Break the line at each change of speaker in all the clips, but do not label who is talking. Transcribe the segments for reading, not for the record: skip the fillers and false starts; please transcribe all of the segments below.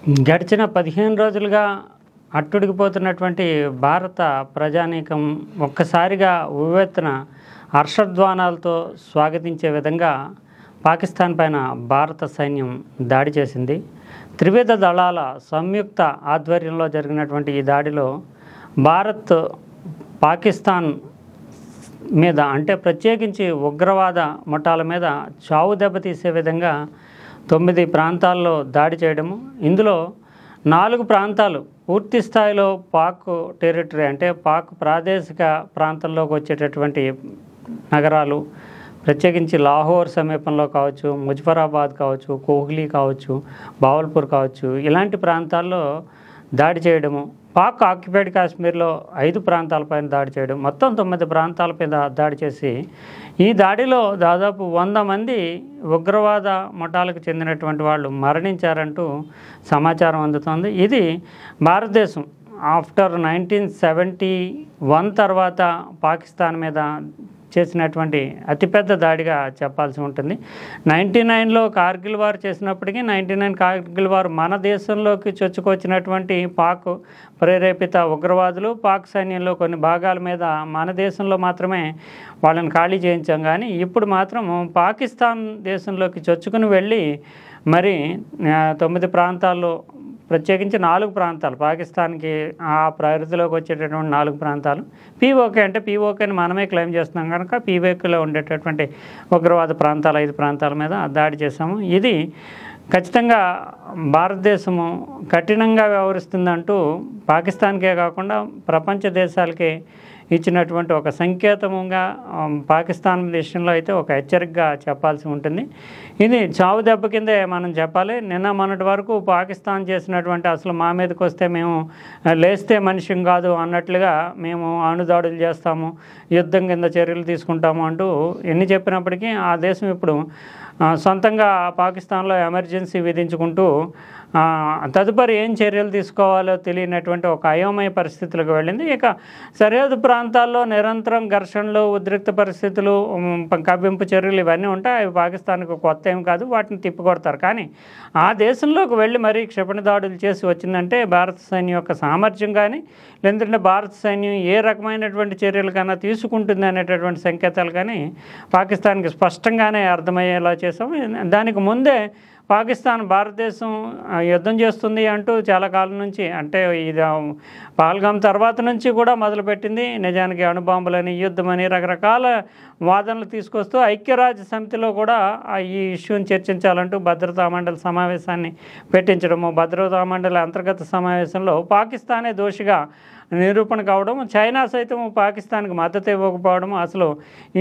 గడిచిన 15 రోజులుగా అట్టుడికిపోతున్నటువంటి భారత ప్రజానీకం ఒక్కసారిగా ఉవ్వెత్తున హర్షధ్వానాలతో స్వాగతించే విధంగా పాకిస్తాన్ పైన భారత సైన్యం దాడి చేసింది. త్రివిధ దళాల సంయుక్త ఆధ్వర్యంలో జరిగినటువంటి ఈ దాడిలో భారత్ పాకిస్తాన్ మీద అంటే ప్రత్యేకించి ఉగ్రవాద ముఠాల మీద చావు దెబ్బతీసే విధంగా 9 ప్రాంతాల్లో దాడి చేయడము, ఇందులో 4 ప్రాంతాలు పూర్తి స్థాయిలో పాక్ టెరిటరీ అంటే పాక్ ప్రాదేశిక ప్రాంతంలోకి వచ్చేటటువంటి నగరాలు, ప్రత్యేకించి లాహోర్ సమీపంలో కావచ్చు, ముజఫరాబాద్ కావచ్చు, కోహ్లీ కావచ్చు, బావల్పూర్ కావచ్చు, ఇలాంటి ప్రాంతాల్లో దాడి చేయడము, పాక్ ఆక్యుపైడ్ కాశ్మీర్లో 5 ప్రాంతాలపైన దాడి చేయడం, మొత్తం 9 ప్రాంతాలపై దాడి చేసి ఈ దాడిలో దాదాపు 100 మంది ఉగ్రవాద ముఠాలకు చెందినటువంటి వాళ్ళు మరణించారంటూ సమాచారం అందుతోంది. ఇది భారతదేశం ఆఫ్టర్ 1971 తర్వాత పాకిస్తాన్ మీద చేసినటువంటి అతిపెద్ద దాడిగా చెప్పాల్సి ఉంటుంది. 99లో కార్గిల్ వార్ చేసినప్పటికీ 99 కార్గిల్ వార్ మన దేశంలోకి చొచ్చుకొచ్చినటువంటి పాక్ ప్రేరేపిత ఉగ్రవాదులు పాక్ సైన్యంలో కొన్ని భాగాల మీద మన దేశంలో మాత్రమే వాళ్ళని ఖాళీ చేయించాం. కానీ ఇప్పుడు మాత్రం పాకిస్తాన్ దేశంలోకి చొచ్చుకుని వెళ్ళి మరి 9 ప్రాంతాల్లో ప్రత్యేకించి 4 ప్రాంతాలు పాకిస్తాన్కి ఆ పరిధిలోకి వచ్చేటటువంటి 4 ప్రాంతాలు పీఓకే అంటే పీఓకేని మనమే క్లెయిమ్ చేస్తున్నాం కనుక పీఓకేలో ఉండేటటువంటి ఉగ్రవాద ప్రాంతాలు 5 ప్రాంతాల మీద దాడి చేశాము. ఇది ఖచ్చితంగా భారతదేశము కఠినంగా వ్యవహరిస్తుందంటూ పాకిస్తాన్కే కాకుండా ప్రపంచ దేశాలకే ఇచ్చినటువంటి ఒక సంకేతముగా పాకిస్తాన్ విషయంలో అయితే ఒక హెచ్చరికగా చెప్పాల్సి ఉంటుంది. ఇది చావు దెబ్బ కిందే మనం చెప్పాలి. నిన్న మొన్నటి వరకు పాకిస్తాన్ చేసినటువంటి అసలు మా మీదకి వస్తే మేము లేస్తే మనిషిం కాదు అన్నట్లుగా మేము అణుదాడులు చేస్తాము, యుద్ధం కింద చర్యలు తీసుకుంటాము అంటూ ఎన్ని చెప్పినప్పటికీ ఆ దేశం ఇప్పుడు సొంతంగా పాకిస్తాన్లో ఎమర్జెన్సీ విధించుకుంటూ తదుపరి ఏం చర్యలు తీసుకోవాలో తెలియనటువంటి ఒక అయోమయ పరిస్థితులకు వెళ్ళింది. ఇక సరిహద్దు ప్రాంతాల్లో నిరంతరం ఘర్షణలు, ఉద్రిక్త పరిస్థితులు, కవ్వింపు చర్యలు ఇవన్నీ ఉంటాయి. అవి పాకిస్తాన్కు కొత్త ఏం కాదు, వాటిని తిప్పికొడతారు. కానీ ఆ దేశంలోకి వెళ్ళి మరీ క్షిపణి దాడులు చేసి వచ్చిందంటే భారత సైన్యం యొక్క సామర్థ్యం కానీ, లేదంటే భారత సైన్యం ఏ రకమైనటువంటి చర్యలు కన్నా తీసుకుంటుంది అనేటటువంటి సంకేతాలు కానీ పాకిస్తాన్కి స్పష్టంగానే అర్థమయ్యేలా చేసాం. దానికి ముందే పాకిస్తాన్ భారతదేశం యుద్ధం చేస్తుంది అంటూ చాలా కాలం నుంచి అంటే ఇది పహల్గామ్ తర్వాత నుంచి కూడా మొదలుపెట్టింది. నిజానికి అణుబాంబులని, యుద్ధమని రకరకాల వాదనలు తీసుకొస్తూ ఐక్యరాజ్య సమితిలో కూడా ఈ ఇష్యూని చర్చించాలంటూ భద్రతా మండలి సమావేశాన్ని పెట్టించడము, భద్రతా మండలి అంతర్గత సమావేశంలో పాకిస్తానే దోషిగా నిరూపణ కావడం, చైనా సైతం పాకిస్తాన్కి మద్దతు ఇవ్వకపోవడం, అసలు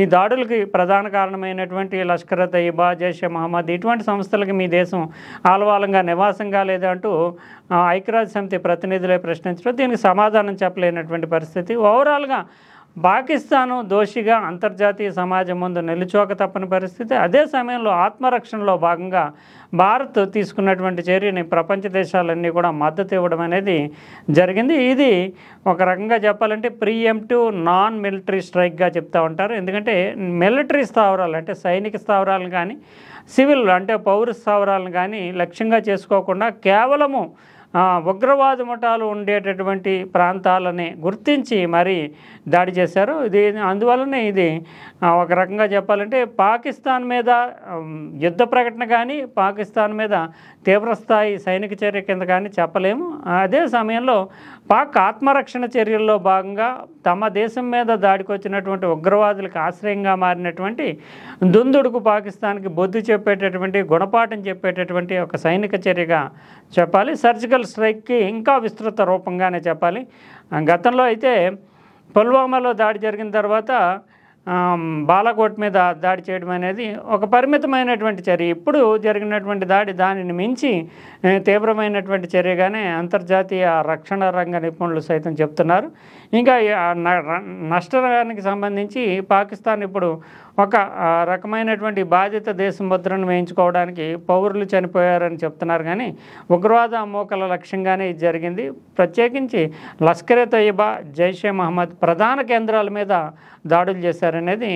ఈ దాడులకి ప్రధాన కారణమైనటువంటి లష్కర్ తయ్యబా, జైషే మహమ్మద్ ఇటువంటి సంస్థలకి మీ దేశం ఆలవాలంగా నివాసంగా లేదంటూ ఐక్యరాజ్య సమితి ప్రతినిధులే ప్రశ్నించడం, దీనికి సమాధానం చెప్పలేనటువంటి పరిస్థితి. ఓవరాల్గా పాకిస్తాను దోషిగా అంతర్జాతీయ సమాజం ముందు నిలుచోక తప్పని పరిస్థితి. అదే సమయంలో ఆత్మరక్షణలో భాగంగా భారత్ తీసుకున్నటువంటి చర్యని ప్రపంచ దేశాలన్నీ కూడా మద్దతు ఇవ్వడం అనేది జరిగింది. ఇది ఒక రకంగా చెప్పాలంటే ప్రీఎంప్టివ్ నాన్ మిలిటరీ స్ట్రైక్గా చెప్తూ ఉంటారు. ఎందుకంటే మిలిటరీ స్థావరాలు అంటే సైనిక స్థావరాలను కానీ, సివిల్ అంటే పౌర స్థావరాలను కానీ లక్ష్యంగా చేసుకోకుండా కేవలము ఉగ్రవాద ముఠాలు ఉండేటటువంటి ప్రాంతాలని గుర్తించి మరీ దాడి చేశారు. ఇది అందువల్లనే ఇది ఒక రకంగా చెప్పాలంటే పాకిస్తాన్ మీద యుద్ధ ప్రకటన కానీ, పాకిస్తాన్ మీద తీవ్రస్థాయి సైనిక చర్య కింద కానీ చెప్పలేము. అదే సమయంలో పాక్ ఆత్మరక్షణ చర్యల్లో భాగంగా తమ దేశం మీద దాడికి వచ్చినటువంటి ఉగ్రవాదులకు ఆశ్రయంగా మారినటువంటి దుందుడుకు పాకిస్తాన్కి బొద్దు చెప్పేటటువంటి, గుణపాఠం చెప్పేటటువంటి ఒక సైనిక చర్యగా చెప్పాలి. సర్జికల్ స్ట్రైక్కి ఇంకా విస్తృత రూపంగానే చెప్పాలి. గతంలో అయితే పుల్వామాలో దాడి జరిగిన తర్వాత బాలాకోట్ మీద దాడి చేయడం అనేది ఒక పరిమితమైనటువంటి చర్య. ఇప్పుడు జరిగినటువంటి దాడి దానిని మించి తీవ్రమైనటువంటి చర్యగానే అంతర్జాతీయ రక్షణ రంగ నిపుణులు సైతం చెప్తున్నారు. ఇంకా నష్టానికి సంబంధించి పాకిస్తాన్ ఇప్పుడు ఒక రకమైనటువంటి బాధిత దేశ ముద్రను వేయించుకోవడానికి పౌరులు చనిపోయారని చెప్తున్నారు. కానీ ఉగ్రవాద మోకల లక్ష్యంగానే ఇది జరిగింది. ప్రత్యేకించి లష్కర్ తయ్యబా, జైషే మహమ్మద్ ప్రధాన కేంద్రాల మీద దాడులు చేశారనేది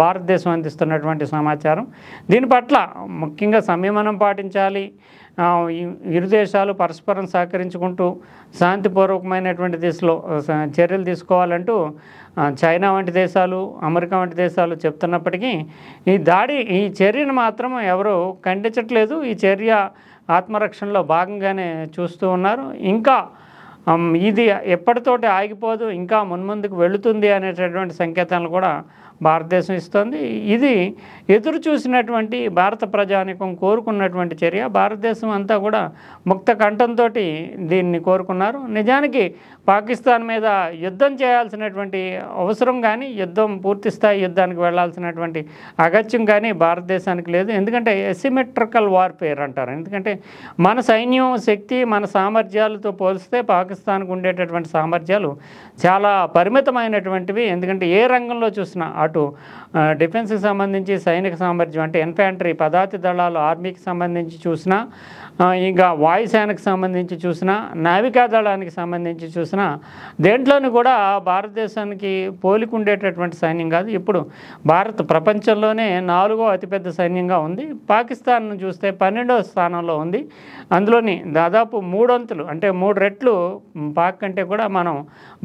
భారతదేశం అందిస్తున్నటువంటి సమాచారం. దీని పట్ల ముఖ్యంగా సంయమనం పాటించాలి. ఇరు దేశాలు పరస్పరం సహకరించుకుంటూ శాంతిపూర్వకమైనటువంటి దిశలో చర్యలు తీసుకోవాలంటూ చైనా వంటి దేశాలు, అమెరికా వంటి దేశాలు చెప్తున్నప్పటికీ ఈ చర్యను మాత్రం ఎవరు ఖండించట్లేదు. ఈ చర్య ఆత్మరక్షణలో భాగంగానే చూస్తూ ఉన్నారు. ఇంకా ఇది ఎప్పటితోటి ఆగిపోదు, ఇంకా మున్ముందుకు వెళుతుంది అనేటటువంటి సంకేతాలను కూడా భారతదేశం ఇస్తుంది. ఇది ఎదురు చూసినటువంటి భారత ప్రజానికం కోరుకున్నటువంటి చర్య. భారతదేశం అంతా కూడా ముక్త కంఠంతో దీన్ని కోరుకున్నారు. నిజానికి పాకిస్తాన్ మీద యుద్ధం చేయాల్సినటువంటి అవసరం కానీ, పూర్తి స్థాయి యుద్ధానికి వెళ్లాల్సినటువంటి అగత్యం కానీ భారతదేశానికి లేదు. ఎందుకంటే ఎసిమెట్రికల్ వార్ఫేర్ అంటారు. ఎందుకంటే మన సైన్యం శక్తి, మన సామర్థ్యాలతో పోలిస్తే పాకిస్తాన్కు ఉండేటటువంటి సామర్థ్యాలు చాలా పరిమితమైనటువంటివి. ఎందుకంటే ఏ రంగంలో చూసినా, అటు డిఫెన్స్కి సంబంధించి సైనిక సామర్థ్యం అంటే ఇన్ఫాంట్రీ పదాతి దళాలు ఆర్మీకి సంబంధించి చూసినా, ఇంకా వాయుసేనకు సంబంధించి చూసినా, నావికా దళానికి సంబంధించి చూసినా, దేంట్లోనూ కూడా భారతదేశానికి పోలికుండేటటువంటి సైన్యం కాదు. ఇప్పుడు భారత్ ప్రపంచంలోనే 4వ అతిపెద్ద సైన్యంగా ఉంది. పాకిస్తాన్ను చూస్తే 12వ స్థానంలో ఉంది. అందులోని దాదాపు 3 వంతులు అంటే 3 రెట్లు పాక్ కంటే కూడా మనం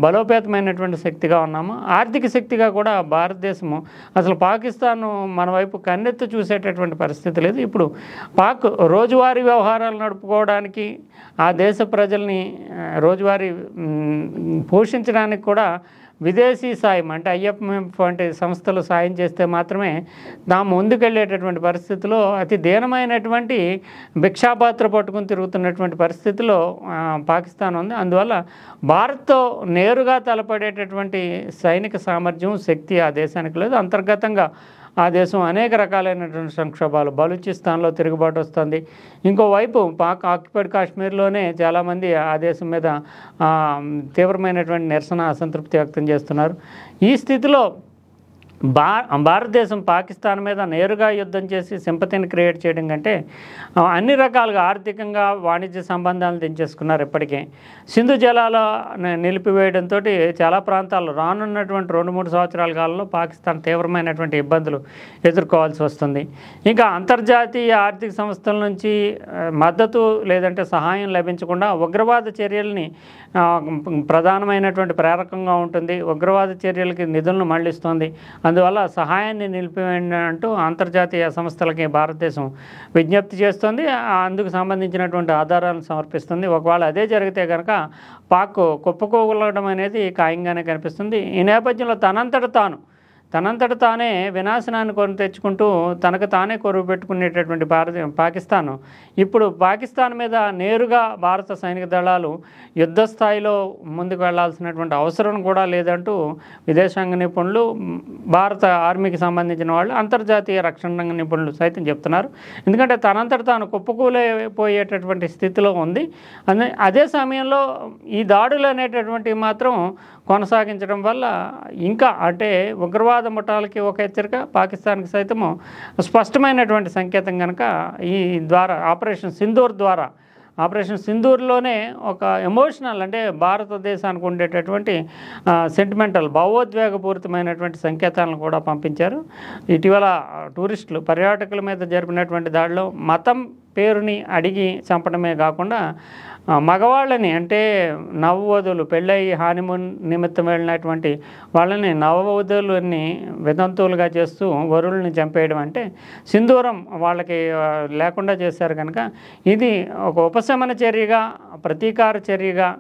బలోపేతమైనటువంటి శక్తిగా ఉన్నాము. ఆర్థిక శక్తిగా కూడా భారతదేశము అసలు పాకిస్తాన్ మన వైపు కన్నెత్తి చూసేటటువంటి పరిస్థితి లేదు. ఇప్పుడు పాక్ రోజువారీ వ్యవహారాలు నడుపుకోవడానికి, ఆ దేశ ప్రజల్ని రోజువారీ పోషించడానికి కూడా విదేశీ సాయం అంటే IMF వంటి సంస్థలు సాయం చేస్తే మాత్రమే తాము ముందుకెళ్ళేటటువంటి పరిస్థితిలో, అతి దీనమైనటువంటి భిక్షాపాత్ర పట్టుకుని తిరుగుతున్నటువంటి పరిస్థితిలో పాకిస్తాన్ ఉంది. అందువల్ల భారత్తో నేరుగా తలపడేటటువంటి సైనిక సామర్థ్యం, శక్తి ఆ దేశానికి లేదు. అంతర్గతంగా ఆ దేశం అనేక రకాలైనటువంటి సంక్షోభాలు, బలూచిస్తాన్లో తిరుగుబాటు వస్తుంది. ఇంకోవైపు పాక్ ఆక్యుపైడ్ కాశ్మీర్లోనే చాలామంది ఆ దేశం మీద తీవ్రమైనటువంటి నిరసన, అసంతృప్తి వ్యక్తం చేస్తున్నారు. ఈ స్థితిలో భారతదేశం పాకిస్తాన్ మీద నేరుగా యుద్ధం చేసి సింపతిని క్రియేట్ చేయడం కంటే అన్ని రకాలుగా ఆర్థికంగా వాణిజ్య సంబంధాలను తెంచేసుకున్నారు. ఇప్పటికే సింధు జలాల నిలిపివేయడంతో చాలా ప్రాంతాల్లో రానున్నటువంటి 2-3 సంవత్సరాల కాలంలో పాకిస్తాన్ తీవ్రమైనటువంటి ఇబ్బందులు ఎదుర్కోవాల్సి వస్తుంది. ఇంకా అంతర్జాతీయ ఆర్థిక సంస్థల నుంచి మద్దతు లేదంటే సహాయం లభించకుండా ఉగ్రవాద చర్యల్ని ప్రధానమైనటువంటి ప్రేరకంగా ఉంటుంది. ఉగ్రవాద చర్యలకి నిధులను మళ్లిస్తుంది. అందువల్ల సహాయాన్ని నిలిపివేయండి అంటూ అంతర్జాతీయ సంస్థలకి భారతదేశం విజ్ఞప్తి చేస్తుంది. అందుకు సంబంధించినటువంటి ఆధారాలను సమర్పిస్తుంది. ఒకవేళ అదే జరిగితే కనుక పాక్ కుప్పకూలడం అనేది ఖాయంగానే కనిపిస్తుంది. ఈ నేపథ్యంలో తనంతట తానే వినాశనాన్ని కొని తెచ్చుకుంటూ తనకు తానే కొరువు పెట్టుకునేటటువంటి పాకిస్తాన్ ఇప్పుడు పాకిస్తాన్ మీద నేరుగా భారత సైనిక దళాలు యుద్ధ స్థాయిలో ముందుకు వెళ్లాల్సినటువంటి అవసరం కూడా లేదంటూ విదేశాంగ నిపుణులు, భారత ఆర్మీకి సంబంధించిన వాళ్ళు, అంతర్జాతీయ రక్షణ రంగ నిపుణులు సైతం చెప్తున్నారు. ఎందుకంటే తనంతట తాను కుప్పకూలిపోయేటటువంటి స్థితిలో ఉంది. అదే సమయంలో ఈ దాడులు అనేటటువంటివి మాత్రం కొనసాగించడం వల్ల ఇంకా అంటే ఉగ్రవాద ముఠాలకి ఒక హెచ్చరిక, పాకిస్తాన్కి సైతము స్పష్టమైనటువంటి సంకేతం కనుక ఈ ద్వారా ఆపరేషన్ సింధూర్లోనే ఒక ఎమోషనల్ అంటే భారతదేశానికి ఉండేటటువంటి సెంటిమెంటల్ భావోద్వేగపూరితమైనటువంటి సంకేతాలను కూడా పంపించారు. ఇటీవల టూరిస్టులు, పర్యాటకుల మీద జరిపినటువంటి దాడిలో మతం పేరుని అడిగి చంపడమే కాకుండా మగవాళ్ళని అంటే నవవధువులు పెళ్ళయి హానిమూన్ నిమిత్తం వెళ్ళినటువంటి వాళ్ళని నవవధువులని వితంతువులుగా చేస్తూ వరువుల్ని చంపేయడం అంటే సింధూరం వాళ్ళకి లేకుండా చేశారు కనుక ఇది ఒక ఉపశమన చర్యగా, ప్రతీకార చర్యగా,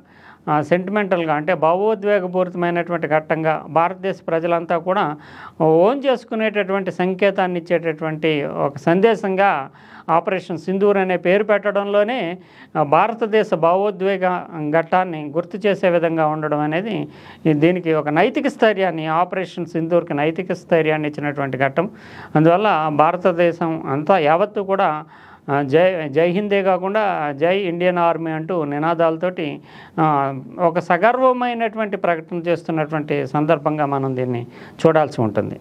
సెంటిమెంటల్గా అంటే భావోద్వేగపూరితమైనటువంటి ఘట్టంగా భారతదేశ ప్రజలంతా కూడా ఓన్ చేసుకునేటటువంటి సంకేతాన్ని ఇచ్చేటటువంటి ఒక సందేశంగా ఆపరేషన్ సింధూర్ అనే పేరు పెట్టడంలోనే భారతదేశ భావోద్వేగ ఘట్టాన్ని గుర్తు చేసే విధంగా ఉండడం అనేది దీనికి ఒక నైతిక స్థైర్యాన్ని, ఆపరేషన్ సింధూర్కి నైతిక స్థైర్యాన్ని ఇచ్చినటువంటి ఘట్టం. అందువల్ల భారతదేశం అంతా యావత్తు కూడా జై హిందే కాకుండా జై ఇండియన్ ఆర్మీ అంటూ నినాదాలతోటి ఒక సగర్వమైనటువంటి ప్రకటన చేస్తున్నటువంటి సందర్భంగా మనం దీన్ని చూడాల్సి ఉంటుంది.